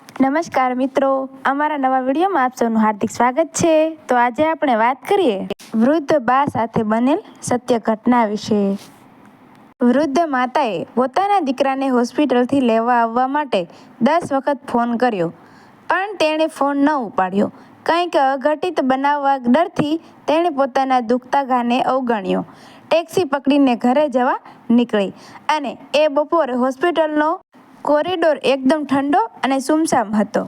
નમસ્કાર મિત્રો, અમારા નવા વિડીયોમાં આપ સૌનું હાર્દિક સ્વાગત છે. તો આજે આપણે વાત કરીએ વૃદ્ધ બા સાથે બનેલ સત્ય ઘટના વિશે. વૃદ્ધ માતાએ પોતાના દીકરાને હોસ્પિટલથી લેવા આવવા માટે 10 વખત ફોન કર્યો, પણ તેણે ફોન ન ઉપાડ્યો. કંઈક અઘટિત બનાવવા ડરથી તેણે પોતાના દુખતા ઘાને અવગણ્યો. ટેક્સી પકડીને ઘરે જવા નીકળી અને એ બપોરે હોસ્પિટલનો કોરિડોર એકદમ ઠંડો અને સુમસામ હતો.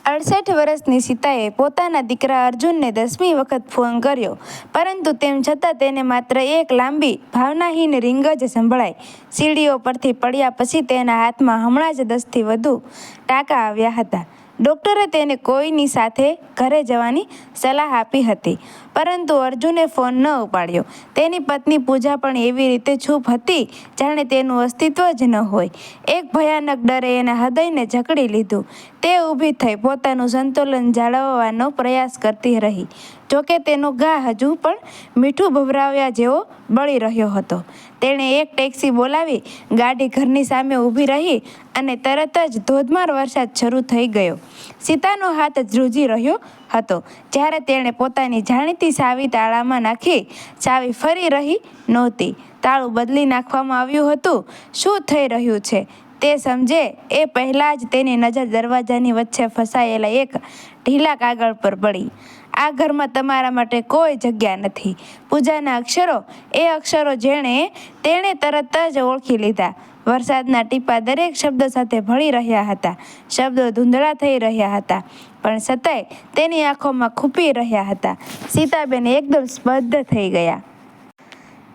68 વર્ષની સીતાએ પોતાના દીકરા અર્જુનને 10મી વખત ફોન કર્યો, પરંતુ તેમ છતાં તેને માત્ર એક લાંબી, ભાવનાહીન રીંગ જ સંભળાઈ. સીડીઓ પરથી પડ્યા પછી તેના હાથમાં હમણાં જ 10થી વધુ ટાંકા આવ્યા હતા. ડૉક્ટરે તેને કોઈની સાથે ઘરે જવાની સલાહ આપી હતી, પરંતુ અર્જુને ફોન ન ઉપાડ્યો. તેની પત્ની પૂજા પણ એવી રીતે ચૂપ હતી જાણે તેનું અસ્તિત્વ જ ન હોય. એક ભયાનક ડરે એના હૃદયને જકડી લીધું. તે ઊભી થઈ પોતાનું સંતુલન જાળવવાનો પ્રયાસ કરતી રહી. જોકે તેનો ઘા હજુ પણ મીઠું ભભરાવ્યા જેવો બળી રહ્યો હતો. તેણે એક ટેક્સી બોલાવી. ગાડી ઘરની સામે ઊભી રહી અને તરત જ ધોધમાર વરસાદ શરૂ થઈ ગયો. સીતાનો હાથ ધ્રુજી રહ્યો હતો જ્યારે તેણે પોતાની જાણીતી ચાવી તાળામાં નાખી. ચાવી ફરી રહી નહોતી. તાળું બદલી નાખવામાં આવ્યું હતું. શું થઈ રહ્યું છે તે સમજે એ પહેલાં જ તેની નજર દરવાજાની વચ્ચે ફસાયેલા એક ઢીલા કાગળ પર પડી. આ ઘરમાં તમારા માટે કોઈ જગ્યા નથી. પૂજાના અક્ષરો, એ અક્ષરો જેણે તેણે તરત જ ઓળખી લીધા. વરસાદના ટીપા દરેક શબ્દ સાથે ભળી રહ્યા હતા. શબ્દો ધૂંધળા થઈ રહ્યા હતા, પણ છતાંય તેની આંખોમાં ખૂંપી રહ્યા હતા. સીતાબેન એકદમ સ્તબ્ધ થઈ ગયા.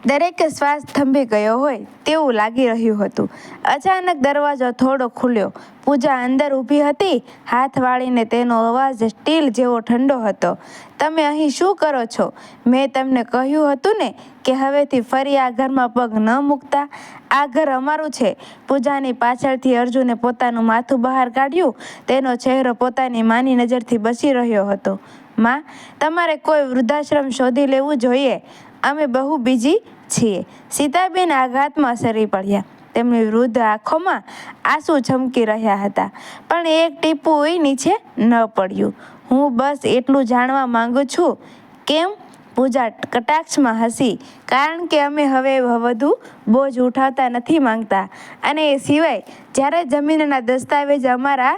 દરેક શ્વાસ થંભી ગયો હોય તેવું લાગી રહ્યું હતું. અચાનક દરવાજો થોડો ખુલ્યો. પૂજા અંદર ઊભી હતી. હાથ વાળીને તેનો અવાજ સ્ટીલ જેવો ઠંડો હતો. તમે અહીં શું કરો છો? મેં તમને કહ્યું હતું ને કે હવેથી ફરી આ ઘરમાં પગ ન મૂકતા. આ ઘર અમારું છે. પૂજાની પાછળથી અર્જુને પોતાનું માથું બહાર કાઢ્યું. તેનો ચહેરો પોતાની માની નજરથી બચી રહ્યો હતો. માં, તમારે કોઈ વૃદ્ધાશ્રમ શોધી લેવું જોઈએ. અમે બહુ બીજી છીએ. સીતાબેન આઘાતમાં સરી પડ્યા. તેમની વૃદ્ધ આંખોમાં આંસુ છમકી રહ્યા હતા, પણ એક ટીપું નીચે ન પડ્યું. હું બસ એટલું જાણવા માંગુ છું. કેમ? પૂજા કટાક્ષમાં હસી. કારણ કે અમે હવે વધુ બોજ ઉઠાવતા નથી માંગતા, અને એ સિવાય જ્યારે જમીનના દસ્તાવેજ અમારા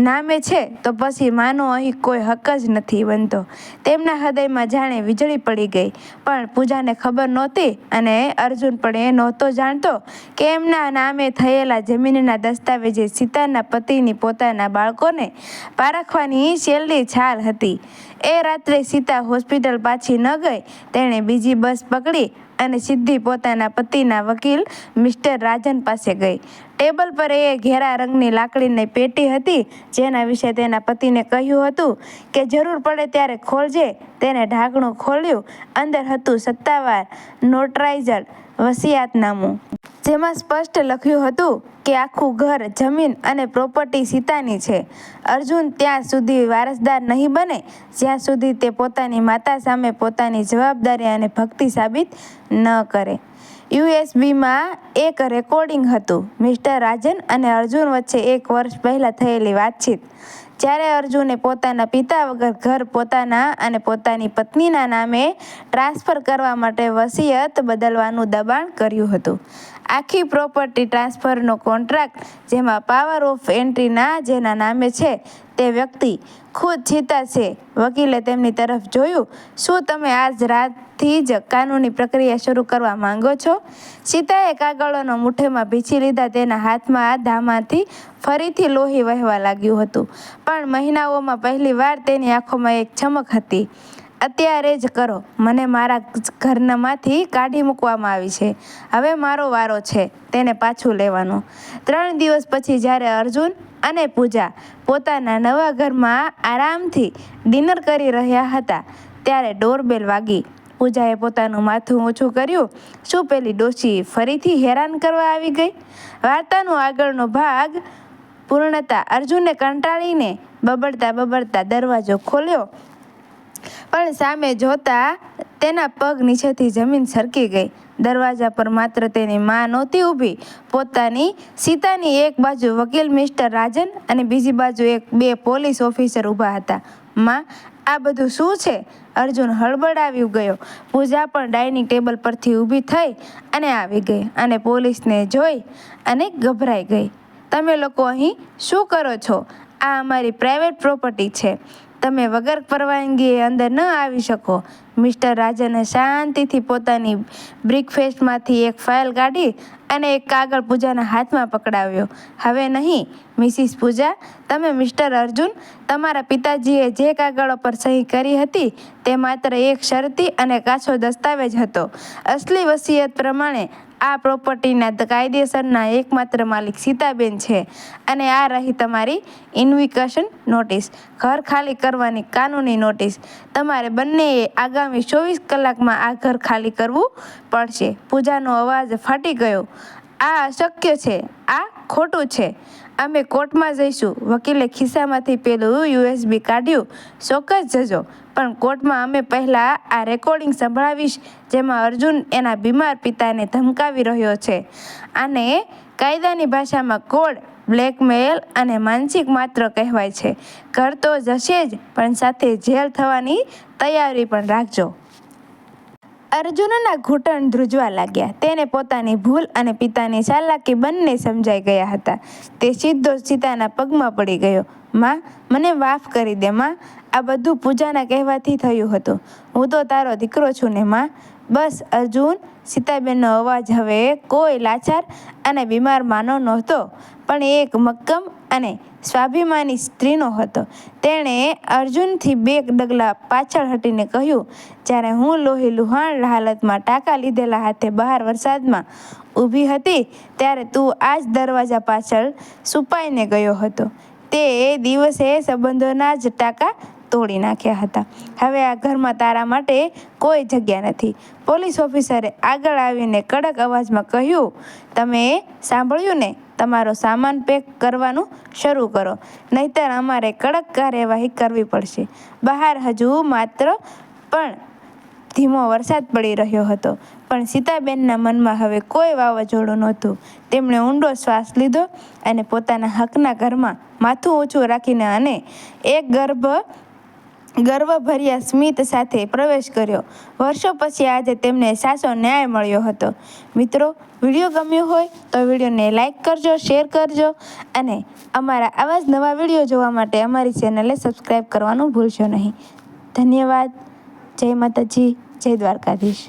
નામે છે તો પછી માનો અહીં કોઈ હક જ નથી બનતો. તેમના હૃદયમાં જાણે વીજળી પડી ગઈ. પણ પૂજાને ખબર નહોતી, અને અર્જુન પણ એ નહોતો જાણતો કે એમના નામે થયેલા જમીનના દસ્તાવેજે સીતાના પતિની પોતાના બાળકોને પારખવાની છેલ્લી છાલ હતી. એ રાત્રે સીતા હોસ્પિટલ પાછી ન ગઈ. તેણે બીજી બસ પકડી અને સીધી પોતાના પતિના વકીલ મિસ્ટર રાજન પાસે ગઈ. ટેબલ પર એ ઘેરા રંગની લાકડીની પેટી હતી જેના વિશે તેના પતિને કહ્યું હતું કે જરૂર પડે ત્યારે ખોલજે. તેને ઢાંકણું ખોલ્યું. અંદર હતું સત્તાવાર નોટરાઇઝ્ડ વસિયાતનામું, જેમાં સ્પષ્ટ લખ્યું હતું કે આખું ઘર, જમીન અને પ્રોપર્ટી સીતાની છે. અર્જુન ત્યાં સુધી વારસદાર નહીં બને જ્યાં સુધી તે પોતાની માતા સામે પોતાની જવાબદારી અને ભક્તિ સાબિત ન કરે. યુએસબીમાં એક રેકોર્ડિંગ હતું. મિસ્ટર રાજન અને અર્જુન વચ્ચે 1 વર્ષ પહેલાં થયેલી વાતચીત. જ્યારે અર્જુને પોતાના પિતા વગર ઘર પોતાના અને પોતાની પત્નીના નામે ટ્રાન્સફર કરવા માટે વસિયત બદલવાનું દબાણ કર્યું હતું. આખી પ્રોપર્ટી ટ્રાન્સફરનો કોન્ટ્રાક્ટ, જેમાં પાવર ઓફ એન્ટ્રીના જેના નામે છે તે વ્યક્તિ ખુદ સીતા છે. વકીલે તેમની તરફ જોયું. શું તમે આજ રાતથી જ કાનૂની પ્રક્રિયા શરૂ કરવા માંગો છો? સીતાએ કાગળોનો મુઠ્ઠીમાં ભીંચી લીધા. તેના હાથમાં ધામાંથી ફરીથી લોહી વહેવા લાગ્યું હતું, પણ મહિનાઓમાં પહેલીવાર તેની આંખોમાં એક ચમક હતી. અત્યારે જ કરો. મને મારા ઘરમાંથી કાઢી મૂકવામાં આવી છે. હવે મારો વારો છે તેને પાછું લેવાનો. 3 દિવસ પછી જ્યારે અર્જુન અને પૂજા પોતાના નવા ઘરમાં આરામથી ડિનર કરી રહ્યા હતા ત્યારે ડોરબેલ વાગી. પૂજાએ પોતાનું માથું ઊંચું કર્યું. શું પેલી ડોશી ફરીથી હેરાન કરવા આવી ગઈ? વાર્તાનો આગળનો ભાગ પૂર્ણતા. અર્જુને કંટાળીને બબડતા દરવાજો ખોલ્યો પણ સામે જોતા તેના પગ નીચેથી જમીન સરકી ગઈ. દરવાજા પર માત્ર તેની માં નહોતી ઊભી. પોતાની સીતાની એક બાજુ વકીલ મિસ્ટર રાજન અને બીજી બાજુ બે પોલીસ ઓફિસર ઊભા હતા. માં, આ બધું શું છે? અર્જુન હળબડાવી ગયો. પૂજા પણ ડાઇનિંગ ટેબલ પરથી ઊભી થઈ અને આવી ગઈ અને પોલીસને જોઈ અને ગભરાઈ ગઈ. તમે લોકો અહીં શું કરો છો? આ અમારી પ્રાઇવેટ પ્રોપર્ટી છે. તમે વગર પરવાનગીએ અંદર ન આવી શકો. મિસ્ટર રાજને શાંતિથી પોતાની બ્રીફકેસમાંથી એક ફાઇલ કાઢી અને એક કાગળ પૂજાના હાથમાં પકડાવ્યો. હવે નહીં, મિસિસ પૂજા, તમે મિસ્ટર અર્જુન, તમારા પિતાજીએ જે કાગળો પર સહી કરી હતી તે માત્ર એક શરતી અને કાચો દસ્તાવેજ હતો. અસલી વસિયત પ્રમાણે આ પ્રોપર્ટીના કાયદેસરના એકમાત્ર માલિક સીતાબેન છે અને આ રહી તમારી ઇન્વિકેશન નોટિસ, ઘર ખાલી કરવાની કાનૂની નોટિસ. તમારે બંનેએ આગામી 24 કલાકમાં આ ઘર ખાલી કરવું પડશે. પૂજાનો અવાજ ફાટી ગયો. આ અશક્ય છે, આ ખોટું છે. અમે કોર્ટમાં જઈશું. વકીલે ખિસ્સામાંથી પેલું USB કાઢ્યું. ચોક્કસ જજો, પણ કોર્ટમાં અમે પહેલાં આ રેકોર્ડિંગ સંભળાવીશ જેમાં અર્જુન એના બીમાર પિતાને ધમકાવી રહ્યો છે. આને કાયદાની ભાષામાં કોડ બ્લેકમેલ અને માનસિક માત્ર કહેવાય છે. ઘર તો જશે જ, પણ સાથે જેલ થવાની તૈયારી પણ રાખજો. અર્જુનના ઘૂંટણ ધ્રુજવા લાગ્યા. તેને પોતાની ભૂલ અને પિતાની ચાલાકી બંને સમજાઈ ગયા હતા. તે સીધો સીતાના પગમાં પડી ગયો. માં, મને માફ કરી દે માં. આ બધું પૂજાના કહેવાથી થયું હતું. હું તો તારો દીકરો છું ને માં. બસ અર્જુન. સીતાબેનનો અવાજ હવે કોઈ લાચાર અને બીમાર માનો નહોતો, પણ એક મક્કમ અને સ્વાભિમાની સ્ત્રીનો હતો. તેણે અર્જુનથી 2 ડગલા પાછળ હટીને કહ્યું, જ્યારે હું લોહી લુહાણ હાલતમાં ટાંકા લીધેલા હાથે બહાર વરસાદમાં ઊભી હતી ત્યારે તું આ જ દરવાજા પાછળ છુપાઈને ગયો હતો. તે દિવસે સંબંધોના જ ટાંકા તોડી નાખ્યા હતા. હવે આ ઘરમાં તારા માટે કોઈ જગ્યા નથી. પોલીસ ઓફિસરે આગળ આવીને કડક અવાજમાં કહ્યું, તમે સાંભળ્યું ને? તમારો સામાન પેક કરવાનું શરૂ કરો, નહીંતર અમારે કડક કાર્યવાહી કરવી પડશે. બહાર હજુ માત્ર પણ ધીમો વરસાદ પડી રહ્યો હતો, પણ સીતાબેનના મનમાં હવે કોઈ વાવાઝોડું નહોતું. તેમણે ઊંડો શ્વાસ લીધો અને પોતાના હકના ઘરમાં માથું ઊંચું રાખીને અને એક ગર્વભર્યા સ્મિત સાથે પ્રવેશ કર્યો. વર્ષો પછી આજે તેમને સાચો ન્યાય મળ્યો હતો. મિત્રો, વિડીયો ગમ્યો હોય તો વિડીયોને લાઈક કરજો, શેર કરજો અને અમારા આવા જ નવા વિડીયો જોવા માટે અમારી ચેનલને સબસ્ક્રાઈબ કરવાનું ભૂલશો નહીં. ધન્યવાદ. જય માતાજી, જય દ્વારકાધીશ.